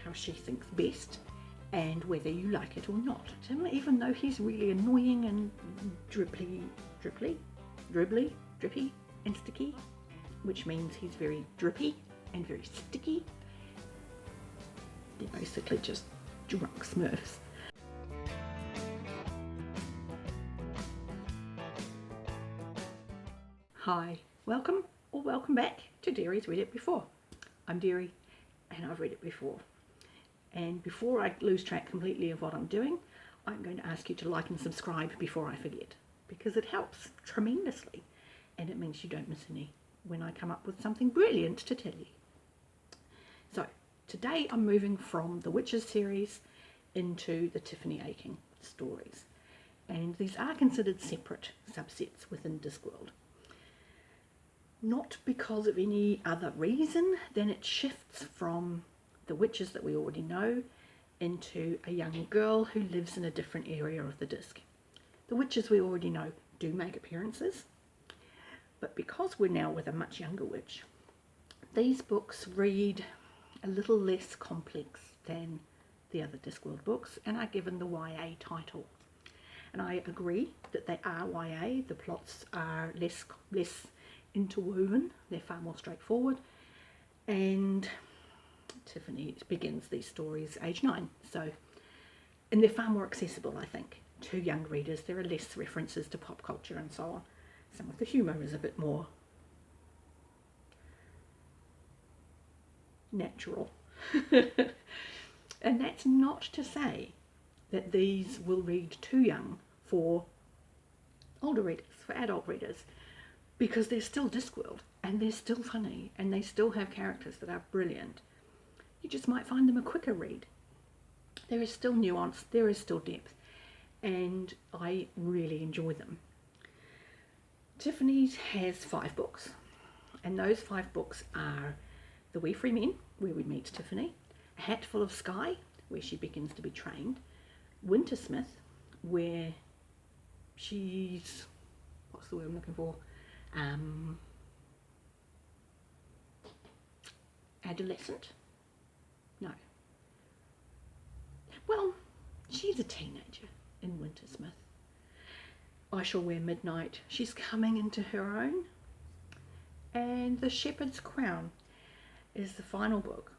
how she thinks best and whether you like it or not. Even though he's really annoying and dribbly and sticky, which means he's very drippy and very sticky. They're basically just drunk Smurfs. Hi, welcome or welcome back to Derri's Read It Before. I'm Derri and I've read it before. And before I lose track completely of what I'm doing, I'm going to ask you to like and subscribe before I forget, because it helps tremendously and it means you don't miss any when I come up with something brilliant to tell you. So today I'm moving from the Witches series into the Tiffany Aching stories, and these are considered separate subsets within Discworld. Not because of any other reason than it shifts from the witches that we already know into a young girl who lives in a different area of the disc. The witches we already know do make appearances, but because we're now with a much younger witch, these books read a little less complex than the other Discworld books and are given the YA title. And I agree that they are YA. The plots are less interwoven, they're far more straightforward, and Tiffany begins these stories age 9, and they're far more accessible, I think, to young readers. There are less references to pop culture and so on. Some of the humour is a bit more natural. And that's not to say that these will read too young for older readers, for adult readers, because they're still Discworld and they're still funny and they still have characters that are brilliant. You just might find them a quicker read. There is still nuance, there is still depth, and I really enjoy them. Tiffany's has 5 books, and those 5 books are The Wee Free Men, where we meet Tiffany, A Hatful of Sky, where she begins to be trained, Wintersmith, where she's, what's the word I'm looking for? Adolescent? No. Well, she's a teenager in Wintersmith. I Shall Wear Midnight. She's coming into her own. And The Shepherd's Crown is the final book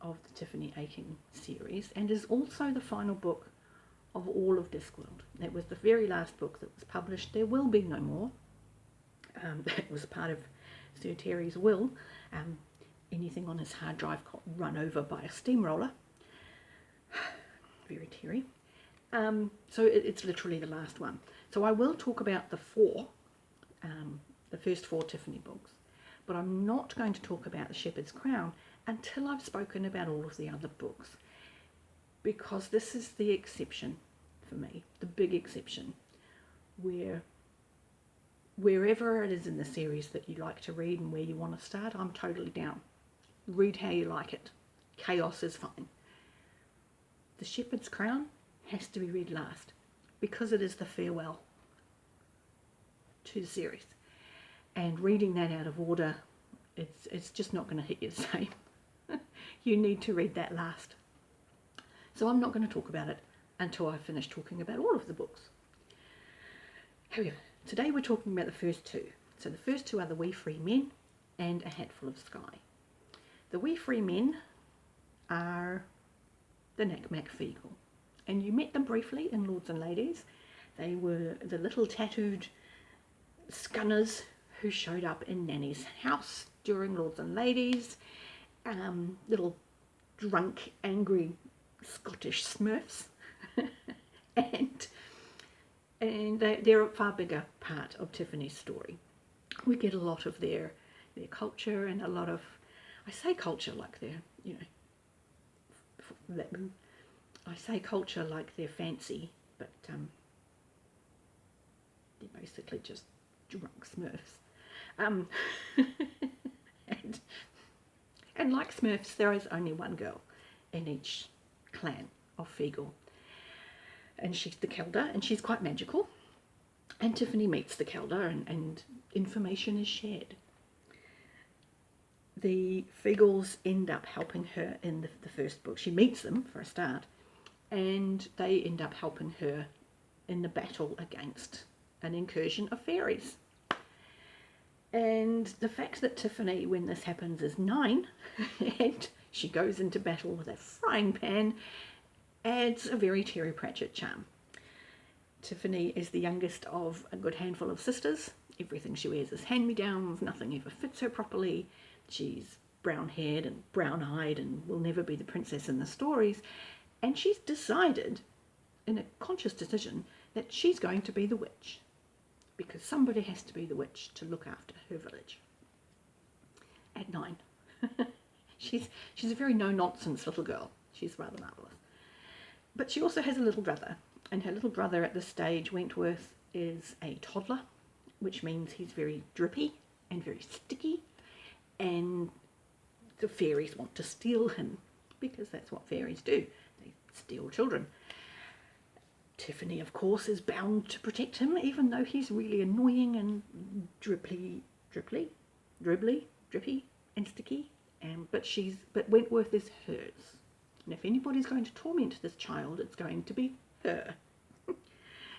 of the Tiffany Aching series and is also the final book of all of Discworld. It was the very last book that was published. There will be no more. That was part of Sir Terry's will. Anything on his hard drive got run over by a steamroller. Very Terry. So it's literally the last one. So I will talk about the first 4 Tiffany books, but I'm not going to talk about The Shepherd's Crown until I've spoken about all of the other books, because this is the exception for me, the big exception, wherever it is in the series that you like to read and where you want to start, I'm totally down. Read how you like it. Chaos is fine. The Shepherd's Crown has to be read last because it is the farewell to the series. And reading that out of order, it's just not going to hit you the same. You need to read that last. So I'm not going to talk about it until I finish talking about all of the books. However, today we're talking about the first 2. So the first 2 are The Wee Free Men and A Hatful of Sky. The Wee Free Men are the Nac Mac Feegle, and you met them briefly in Lords and Ladies. They were the little tattooed scunners who showed up in Nanny's house during Lords and Ladies, little drunk, angry Scottish Smurfs, and they're a far bigger part of Tiffany's story. We get a lot of their culture and a lot of, I say culture like they're, I say culture like they're fancy, but they're basically just drunk Smurfs. And like Smurfs, there is only one girl in each clan of Feegle, and she's the Kelder, and she's quite magical. And Tiffany meets the Kelder, and information is shared. the Feegles end up helping her in the first book. She meets them for a start, and they end up helping her in the battle against an incursion of fairies. And the fact that Tiffany, when this happens, is 9 and she goes into battle with a frying pan adds a very Terry Pratchett charm. Tiffany is the youngest of a good handful of sisters. Everything she wears is hand-me-downs, nothing ever fits her properly. She's brown-haired and brown-eyed and will never be the princess in the stories. And she's decided, in a conscious decision, that she's going to be the witch, because somebody has to be the witch to look after her village. At 9. She's a very no-nonsense little girl. She's rather marvellous. But she also has a little brother, and her little brother at this stage, Wentworth, is a toddler, which means he's very drippy and very sticky, and the fairies want to steal him, because that's what fairies do. They steal children. Tiffany, of course, is bound to protect him, even though he's really annoying and dribbly, and sticky. But Wentworth is hers. And if anybody's going to torment this child, it's going to be her.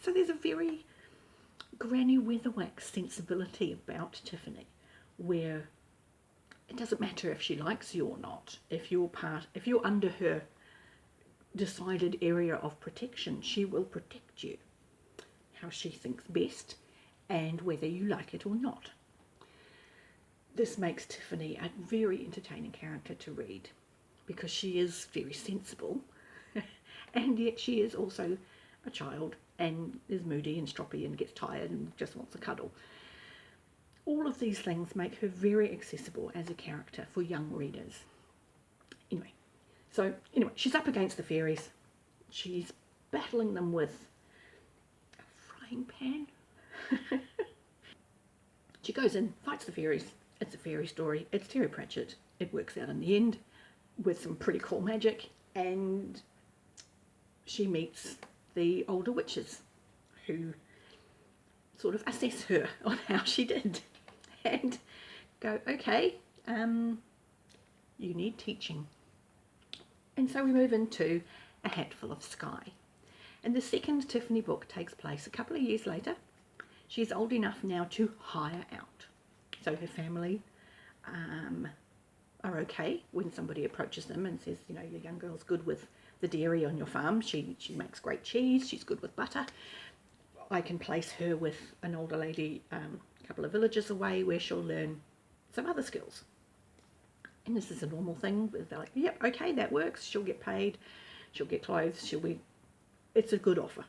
So there's a very Granny Weatherwax sensibility about Tiffany, where it doesn't matter if she likes you or not. If you're under her decided area of protection, she will protect you how she thinks best and whether you like it or not. This makes Tiffany a very entertaining character to read, because she is very sensible and yet she is also a child and is moody and stroppy and gets tired and just wants a cuddle. All of these things make her very accessible as a character for young readers. Anyway, she's up against the fairies. She's battling them with a frying pan. She goes in, fights the fairies. It's a fairy story. It's Terry Pratchett. It works out in the end with some pretty cool magic, and she meets the older witches who sort of assess her on how she did and go, okay, you need teaching. And so we move into A Hatful of Sky. And the second Tiffany book takes place a couple of years later. She's old enough now to hire out. So her family are okay when somebody approaches them and says, your young girl's good with the dairy on your farm. She makes great cheese. She's good with butter. I can place her with an older lady a couple of villages away where she'll learn some other skills. And this is a normal thing. They're like, yep, okay, that works. She'll get paid. She'll get clothes. It's a good offer.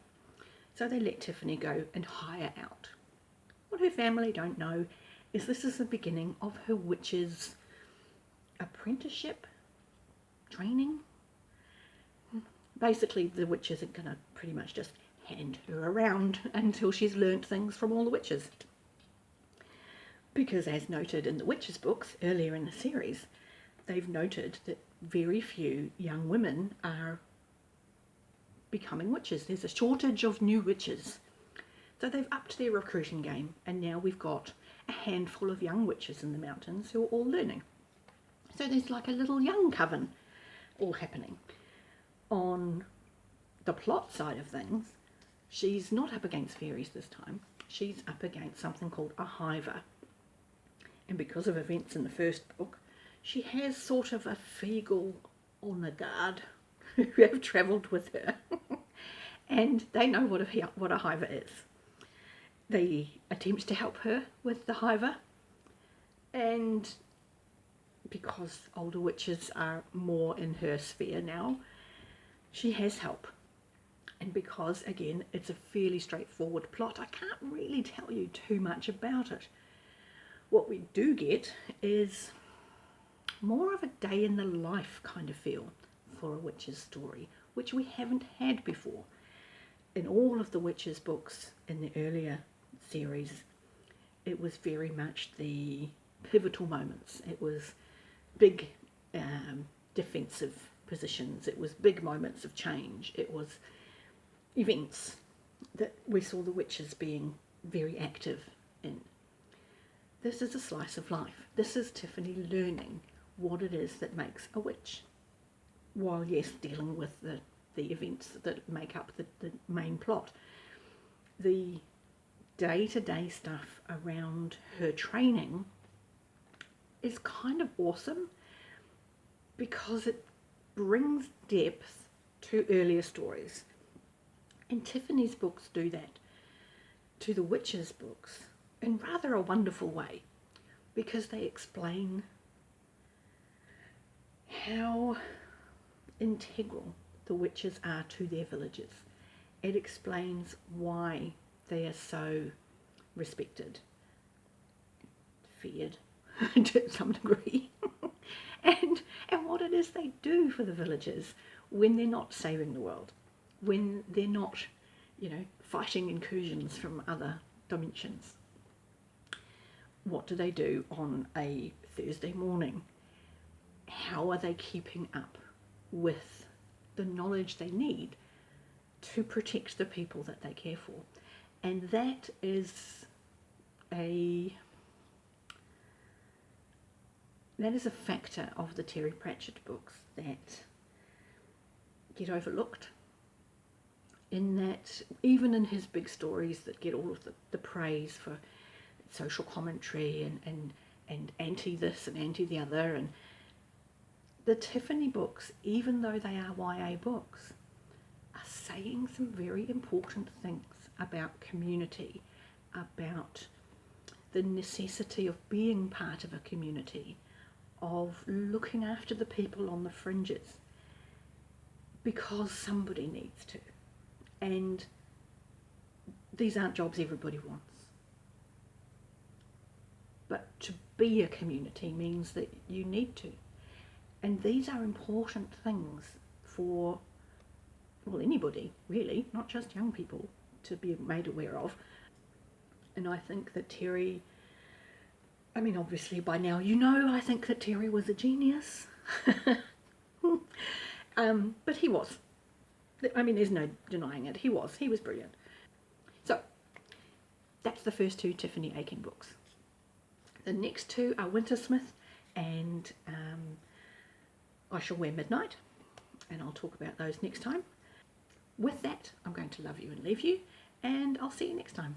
So they let Tiffany go and hire out. What her family don't know is this is the beginning of her witch's apprenticeship, training. Basically, the witches are going to pretty much just hand her around until she's learnt things from all the witches. Because as noted in the witches books earlier in the series, they've noted that very few young women are becoming witches. There's a shortage of new witches. So they've upped their recruiting game, and now we've got a handful of young witches in the mountains who are all learning. So there's like a little young coven all happening. On the plot side of things, she's not up against fairies this time. She's up against something called a hiver. And because of events in the first book, she has sort of a Feegle on the guard who have travelled with her. And they know what a hiver is. They attempt to help her with the hiver, and because older witches are more in her sphere now, she has help. And because, again, it's a fairly straightforward plot, I can't really tell you too much about it. What we do get is more of a day in the life kind of feel for a witch's story, which we haven't had before. In all of the witches books in the earlier series, it was very much the pivotal moments. It was big defensive positions. It was big moments of change. It was events that we saw the witches being very active in. This is a slice of life. This is Tiffany learning what it is that makes a witch, while yes, dealing with the events that make up the main plot. The day-to-day stuff around her training is kind of awesome because it brings depth to earlier stories. And Tiffany's books do that to the witches' books in rather a wonderful way, because they explain how integral the witches are to their villages. It explains why they are so respected, feared to some degree, and what it is they do for the villagers when they're not saving the world, when they're not, fighting incursions from other dimensions. What do they do on a Thursday morning? How are they keeping up with the knowledge they need to protect the people that they care for? And that is a factor of the Terry Pratchett books that get overlooked, in that even in his big stories that get all of the praise for social commentary and anti this and anti the other, and the Tiffany books, even though they are YA books, are saying some very important things about community, about the necessity of being part of a community, of looking after the people on the fringes, because somebody needs to. And these aren't jobs everybody wants. But to be a community means that you need to. And these are important things for, well, anybody, really, not just young people, to be made aware of. And I think that Terry, obviously by now I think that Terry was a genius. But he was. There's no denying it. He was brilliant. So, that's the first two Tiffany Aching books. The next two are Wintersmith and I Shall Wear Midnight, and I'll talk about those next time. With that, I'm going to love you and leave you, and I'll see you next time.